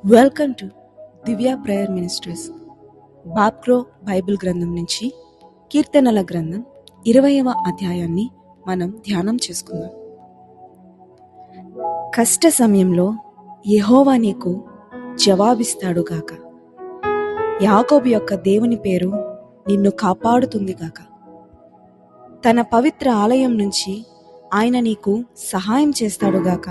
Welcome to Divya prayer ministries. బాప్క్రో Bible గ్రంథం నుంచి కీర్తనల గ్రంథం 20వ అధ్యాయాన్ని మనం ధ్యానం చేసుకుందాం. కష్ట సమయంలో యెహోవా నీకు జవాబిస్తాడుగాక. యాకోబు యొక్క దేవుని పేరు నిన్ను కాపాడుతుందిగాక. తన పవిత్ర ఆలయం నుంచి ఆయన నీకు సహాయం చేస్తాడుగాక.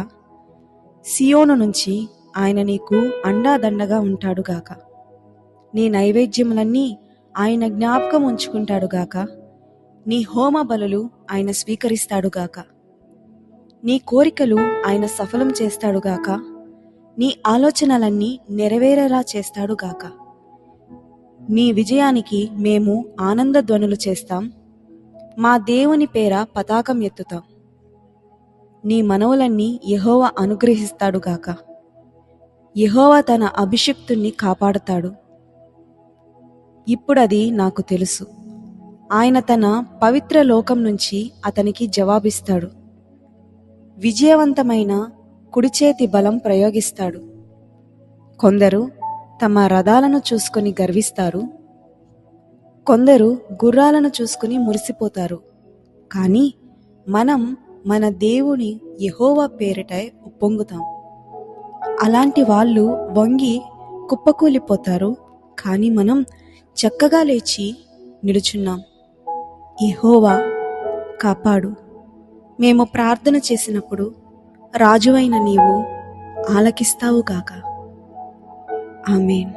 సియోను నుంచి ఆయన నీకు అండాదండగా ఉంటాడుగాక. నీ నైవేద్యములన్నీ ఆయన జ్ఞాపకం ఉంచుకుంటాడుగాక. నీ హోమ బలులు ఆయన స్వీకరిస్తాడుగాక. నీ కోరికలు ఆయన సఫలం చేస్తాడుగాక. నీ ఆలోచనలన్నీ నెరవేరేలా చేస్తాడుగాక. నీ విజయానికి మేము ఆనందధ్వనులు చేస్తాం, మా దేవుని పేర పతాకం ఎత్తుతాం. నీ మనవులన్నీ యెహోవా అనుగ్రహిస్తాడుగాక. యెహోవా తన అభిషిక్తుణ్ణి కాపాడుతాడు. ఇప్పుడది నాకు తెలుసు. ఆయన తన పవిత్ర లోకం నుంచి అతనికి జవాబిస్తాడు. విజయవంతమైన కుడిచేతి బలం ప్రయోగిస్తాడు. కొందరు తమ రథాలను చూసుకొని గర్విస్తారు, కొందరు గుర్రాలను చూసుకుని మురిసిపోతారు. కానీ మనం మన దేవుని యెహోవా పేరిట ఉప్పొంగుతాం. అలాంటి వాళ్ళు వంగి కుప్పకూలిపోతారు, కానీ మనం చక్కగా లేచి నిలుచున్నాం. యెహోవా కాపాడు. మేము ప్రార్థన చేసినప్పుడు రాజువైన నీవు ఆలకిస్తావుగాక. ఆమేన్.